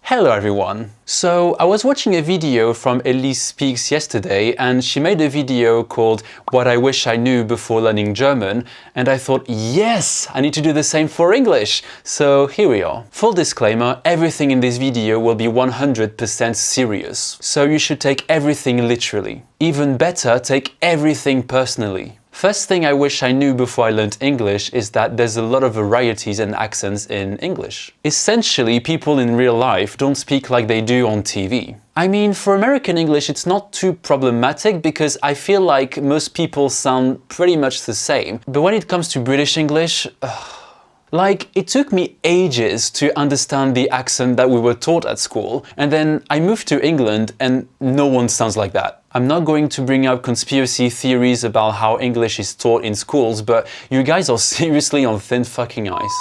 Hello everyone! So I was watching a video from Elysse Speaks yesterday, and she made a video called What I Wish I Knew Before Learning German, and I thought, yes, I need to do the same for English. So here we are. Full disclaimer, everything in this video will be 100% serious. So you should take everything literally. Even better, take everything personally. First thing I wish I knew before I learned English is that there's a lot of varieties and accents in English. Essentially, people in real life don't speak like they do on TV. I mean, for American English, it's not too problematic because I feel like most people sound pretty much the same. But when it comes to British English, like, it took me ages to understand the accent that we were taught at school, and then I moved to England and no one sounds like that. I'm not going to bring up conspiracy theories about how English is taught in schools, but you guys are seriously on thin fucking ice.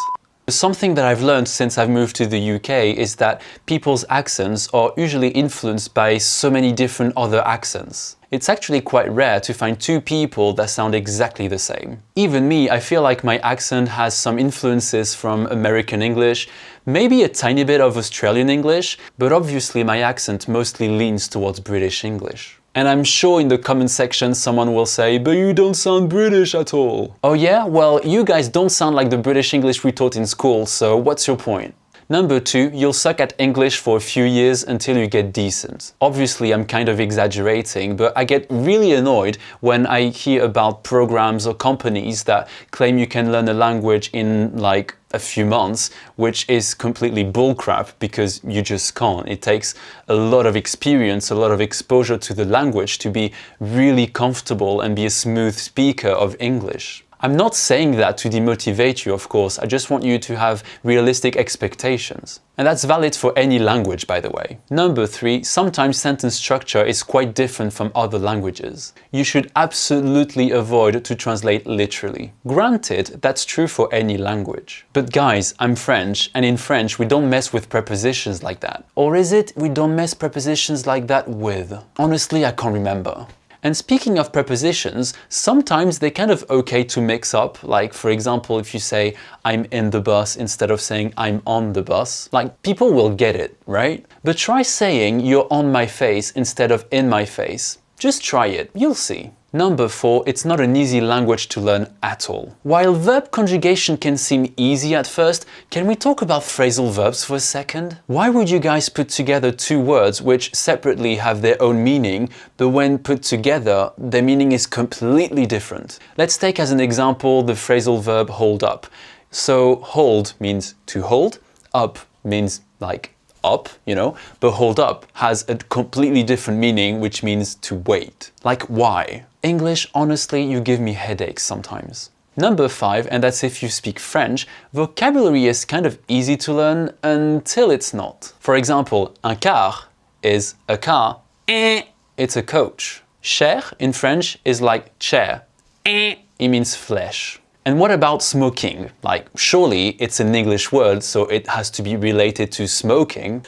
Something that I've learned since I've moved to the UK is that people's accents are usually influenced by so many different other accents. It's actually quite rare to find two people that sound exactly the same. Even me, I feel like my accent has some influences from American English, maybe a tiny bit of Australian English, but obviously my accent mostly leans towards British English. And I'm sure in the comment section someone will say, but you don't sound British at all. Oh yeah? Well, you guys don't sound like the British English we taught in school, so what's your point? Number 2, you'll suck at English for a few years until you get decent. Obviously, I'm kind of exaggerating, but I get really annoyed when I hear about programs or companies that claim you can learn a language in like a few months, which is completely bullcrap because you just can't. It takes a lot of experience, a lot of exposure to the language to be really comfortable and be a smooth speaker of English. I'm not saying that to demotivate you, of course, I just want you to have realistic expectations. And that's valid for any language, by the way. Number 3, sometimes sentence structure is quite different from other languages. You should absolutely avoid to translate literally. Granted, that's true for any language. But guys, I'm French, and in French we don't mess with prepositions like that. Or is it we don't mess prepositions like that with? Honestly, I can't remember. And speaking of prepositions, sometimes they're kind of okay to mix up. Like, for example, if you say, I'm in the bus instead of saying, I'm on the bus. Like, people will get it, right? But try saying, you're on my face instead of in my face. Just try it, you'll see. Number 4, it's not an easy language to learn at all. While verb conjugation can seem easy at first, can we talk about phrasal verbs for a second? Why would you guys put together two words which separately have their own meaning, but when put together, their meaning is completely different? Let's take as an example the phrasal verb hold up. So hold means to hold, up means like up, you know, but hold up has a completely different meaning, which means to wait. Like, why? English, honestly, you give me headaches sometimes. Number 5, and that's if you speak French, vocabulary is kind of easy to learn until it's not. For example, un car is a car, it's a coach. Chair in French is like chair, it means flesh. And what about smoking? Like, surely it's an English word, so it has to be related to smoking.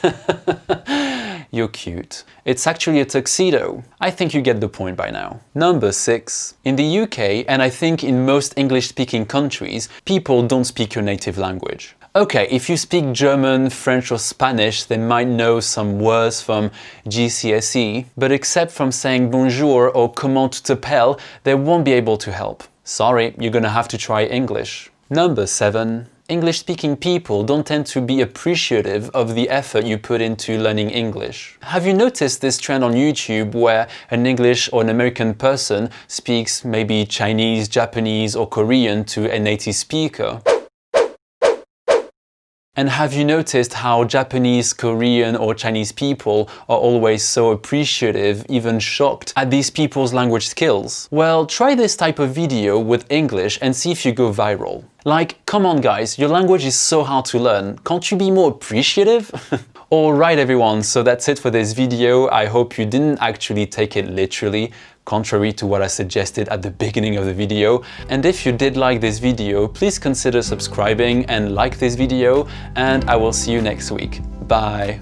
You're cute. It's actually a tuxedo. I think you get the point by now. Number 6. In the UK, and I think in most English-speaking countries, people don't speak your native language. Okay, if you speak German, French or Spanish, they might know some words from GCSE, but except from saying bonjour or comment tu t'appelles, they won't be able to help. Sorry, you're gonna have to try English. Number 7. English-speaking people don't tend to be appreciative of the effort you put into learning English. Have you noticed this trend on YouTube where an English or an American person speaks maybe Chinese, Japanese or Korean to a native speaker? And have you noticed how Japanese, Korean or Chinese people are always so appreciative, even shocked at these people's language skills? Well, try this type of video with English and see if you go viral. Like, come on guys, your language is so hard to learn. Can't you be more appreciative? Alright everyone, so that's it for this video. I hope you didn't actually take it literally, contrary to what I suggested at the beginning of the video. And if you did like this video, please consider subscribing and like this video, and I will see you next week. Bye!